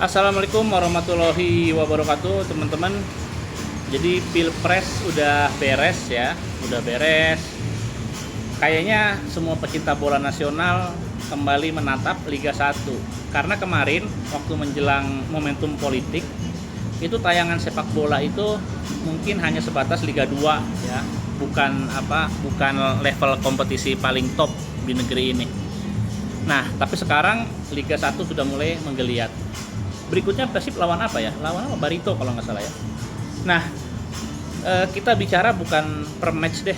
Assalamualaikum warahmatullahi wabarakatuh, teman-teman. Jadi Pilpres udah beres ya, udah beres. Kayaknya semua pecinta bola nasional kembali menatap Liga 1. Karena kemarin waktu menjelang momentum politik, itu tayangan sepak bola itu mungkin hanya sebatas Liga 2 ya, bukan level kompetisi paling top di negeri ini. Nah, tapi sekarang Liga 1 sudah mulai menggeliat. Berikutnya Persib lawan apa ya? Lawan apa? Barito kalau nggak salah ya. Nah, kita bicara bukan per match deh.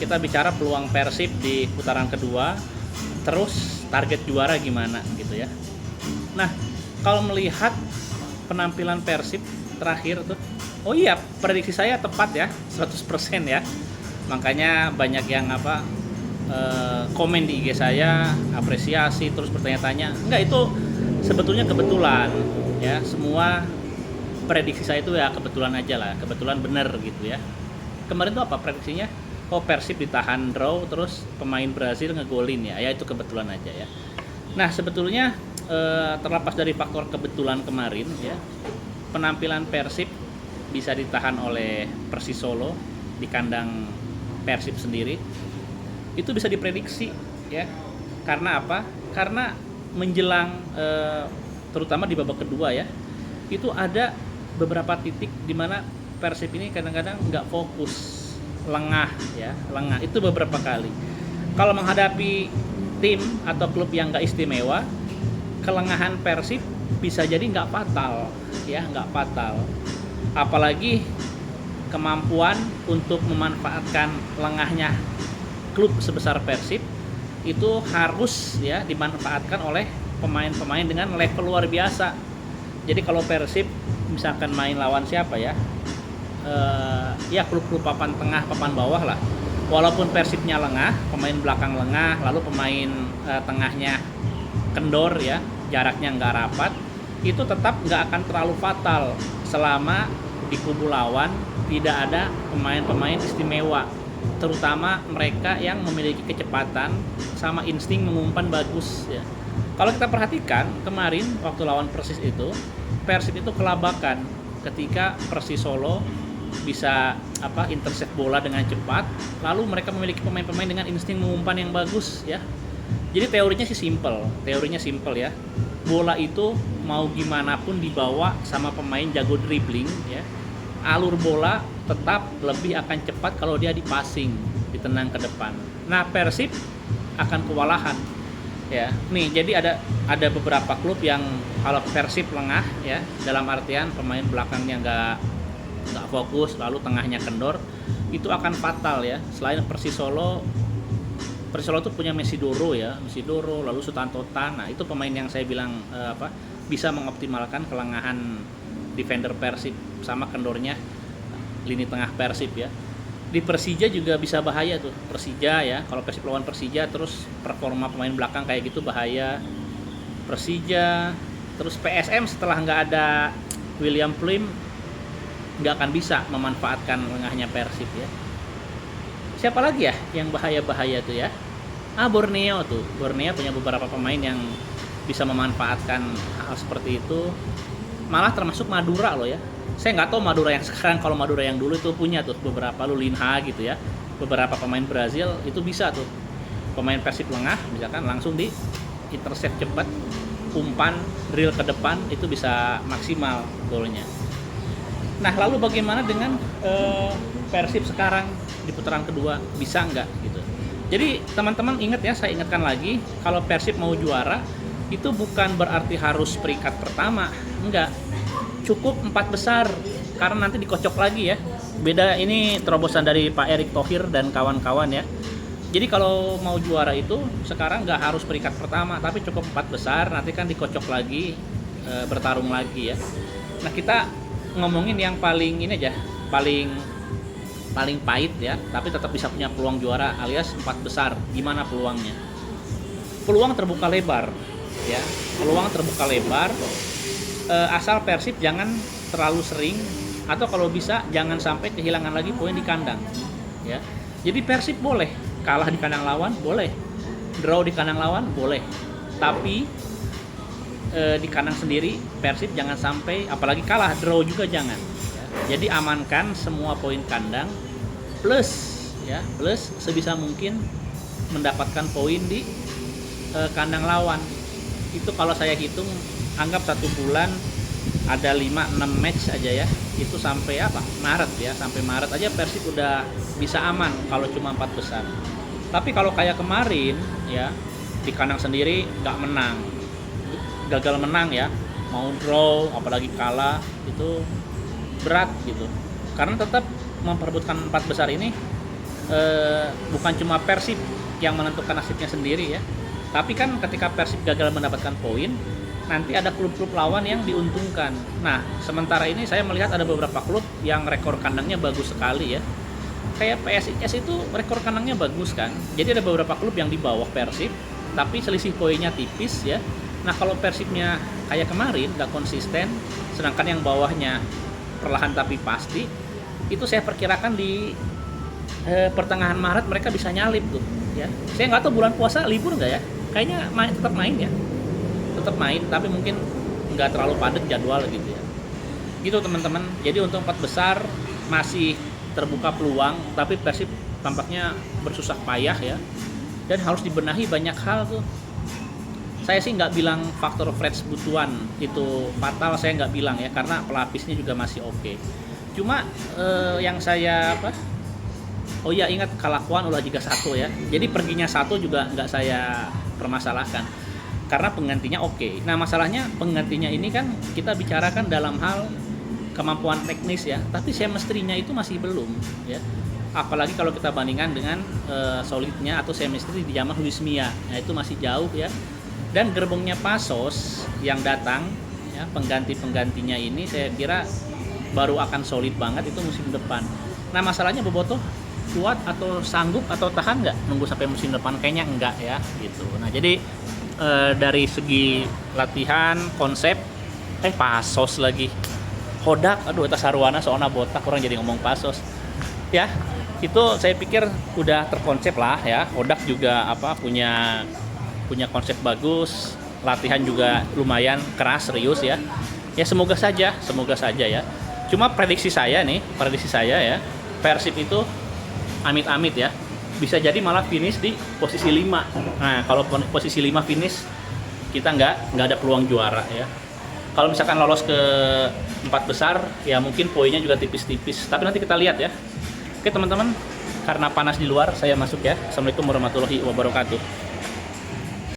Kita bicara peluang Persib di putaran kedua, terus target juara gimana gitu ya. Nah, kalau melihat penampilan Persib terakhir tuh, oh iya, prediksi saya tepat ya, 100% ya. Makanya banyak yang komen di IG saya, apresiasi, terus bertanya-tanya. Enggak, itu sebetulnya kebetulan ya, semua prediksi saya itu ya kebetulan aja lah, kebetulan bener gitu ya. Kemarin tuh apa prediksinya? Oh, Persib ditahan draw, terus pemain Brazil ngegolin ya itu kebetulan aja ya. Nah, sebetulnya terlepas dari faktor kebetulan kemarin ya, penampilan Persib bisa ditahan oleh Persis Solo di kandang Persib sendiri, itu bisa diprediksi ya. Karena apa? Karena menjelang terutama di babak kedua ya, itu ada beberapa titik di mana Persib ini kadang-kadang nggak fokus, lengah ya, lengah itu beberapa kali. Kalau menghadapi tim atau klub yang nggak istimewa, kelengahan Persib bisa jadi nggak fatal ya, nggak fatal. Apalagi kemampuan untuk memanfaatkan lengahnya klub sebesar Persib itu harus ya dimanfaatkan oleh pemain-pemain dengan level luar biasa. Jadi kalau Persib misalkan main lawan siapa ya, ya klub-klub papan tengah, papan bawah lah. Walaupun Persibnya lengah, pemain belakang lengah, lalu pemain tengahnya kendor ya, jaraknya nggak rapat, itu tetap nggak akan terlalu fatal selama di kubu lawan tidak ada pemain-pemain istimewa, terutama mereka yang memiliki kecepatan sama insting mengumpan bagus ya. Kalau kita perhatikan kemarin waktu lawan Persis itu, Persib itu kelabakan ketika Persis Solo bisa intercept bola dengan cepat, lalu mereka memiliki pemain-pemain dengan insting mengumpan yang bagus ya. Jadi teorinya simple ya. Bola itu mau gimana pun dibawa sama pemain jago dribbling ya, alur bola tetap lebih akan cepat kalau dia dipassing, ditendang ke depan. Nah, Persib akan kewalahan ya. Nih, jadi ada beberapa klub yang kalau Persib lengah ya, dalam artian pemain belakangnya nggak fokus, lalu tengahnya kendor, itu akan fatal ya. Selain Persis Solo tuh punya Mesidoro ya, lalu Sutanto Tan. Nah, itu pemain yang saya bilang bisa mengoptimalkan kelengahan defender Persib sama kendornya lini tengah Persib ya. Di Persija juga bisa bahaya tuh, Persija ya. Kalau Persib lawan Persija terus performa pemain belakang kayak gitu bahaya. Persija, terus PSM setelah nggak ada William Plim nggak akan bisa memanfaatkan lengahnya Persib ya. Siapa lagi ya yang bahaya-bahaya tuh ya? Borneo punya beberapa pemain yang bisa memanfaatkan hal seperti itu. Malah termasuk Madura loh ya. Saya nggak tahu Madura yang sekarang, kalau Madura yang dulu itu punya tuh beberapa Lulinha gitu ya. Beberapa pemain Brazil itu bisa tuh. Pemain Persib lengah misalkan langsung di intercept cepat, umpan, drill ke depan, itu bisa maksimal golnya. Nah, lalu bagaimana dengan Persib sekarang di putaran kedua, bisa nggak gitu. Jadi teman-teman ingat ya, saya ingatkan lagi, kalau Persib mau juara itu bukan berarti harus peringkat pertama, enggak, cukup 4 besar, karena nanti dikocok lagi ya. Beda, ini terobosan dari Pak Erick Thohir dan kawan-kawan ya. Jadi kalau mau juara itu sekarang nggak harus peringkat pertama, tapi cukup 4 besar, nanti kan dikocok lagi, bertarung lagi ya. Nah, kita ngomongin yang paling ini aja, paling pahit ya, tapi tetap bisa punya peluang juara, alias 4 besar. Gimana peluangnya? Peluang terbuka lebar ya, asal Persib jangan terlalu sering, atau kalau bisa jangan sampai kehilangan lagi poin di kandang ya. Jadi Persib boleh kalah di kandang lawan, boleh draw di kandang lawan, boleh, tapi di kandang sendiri Persib jangan sampai, apalagi kalah, draw juga jangan ya. Jadi amankan semua poin kandang, plus ya, plus sebisa mungkin mendapatkan poin di kandang lawan. Itu kalau saya hitung, anggap 1 bulan ada 5-6 match aja ya, itu sampai apa, Maret ya, sampai Maret aja Persib udah bisa aman kalau cuma 4 besar. Tapi kalau kayak kemarin ya, di kandang sendiri nggak menang, gagal menang ya, mau draw apalagi kalah, itu berat gitu. Karena tetap memperebutkan 4 besar ini bukan cuma Persib yang menentukan nasibnya sendiri ya, tapi kan ketika Persib gagal mendapatkan poin, nanti ada klub-klub lawan yang diuntungkan. Nah, sementara ini saya melihat ada beberapa klub yang rekor kandangnya bagus sekali ya. Kayak PSIS itu rekor kandangnya bagus kan. Jadi ada beberapa klub yang di bawah Persib, tapi selisih poinnya tipis ya. Nah, kalau Persibnya kayak kemarin nggak konsisten, sedangkan yang bawahnya perlahan tapi pasti, itu saya perkirakan di pertengahan Maret mereka bisa nyalip tuh ya. Saya nggak tahu bulan puasa libur nggak ya, kayaknya tetap main ya, tetap main, tapi mungkin nggak terlalu padat jadwal gitu ya, gitu teman-teman. Jadi untuk 4 besar masih terbuka peluang, tapi Persib tampaknya bersusah payah ya, dan harus dibenahi banyak hal tuh. Saya sih nggak bilang faktor Fred Butuan itu fatal, saya nggak bilang ya, karena pelapisnya juga masih oke. Cuma yang saya oh ya, ingat kelakuan ulah jika satu ya. Jadi perginya satu juga nggak saya permasalahkan, karena penggantinya oke. Nah, masalahnya penggantinya ini kan kita bicarakan dalam hal kemampuan teknis ya, tapi chemistry-nya itu masih belum ya. Apalagi kalau kita bandingkan dengan solidnya atau chemistry di zaman Luis Mia, nah itu masih jauh ya. Dan gerbongnya Pasos yang datang ya, penggantinya ini saya kira baru akan solid banget itu musim depan. Nah, masalahnya Bobotoh kuat atau sanggup atau tahan nggak nunggu sampai musim depan? Kayaknya enggak ya gitu. Nah, jadi dari segi latihan, konsep, Pasos lagi, Hodak, aduh eta sarwana soalnya botak, orang jadi ngomong Pasos ya. Itu saya pikir udah terkonsep lah ya. Hodak juga punya konsep bagus, latihan juga lumayan keras, serius ya. Ya semoga saja ya. Cuma prediksi saya ya, Persib itu amit-amit ya, bisa jadi malah finish di posisi 5. Nah, kalau posisi 5 finish, kita nggak ada peluang juara ya. Kalau misalkan lolos ke 4 besar, ya mungkin poinnya juga tipis-tipis. Tapi nanti kita lihat ya. Oke teman-teman, karena panas di luar, saya masuk ya. Assalamualaikum warahmatullahi wabarakatuh.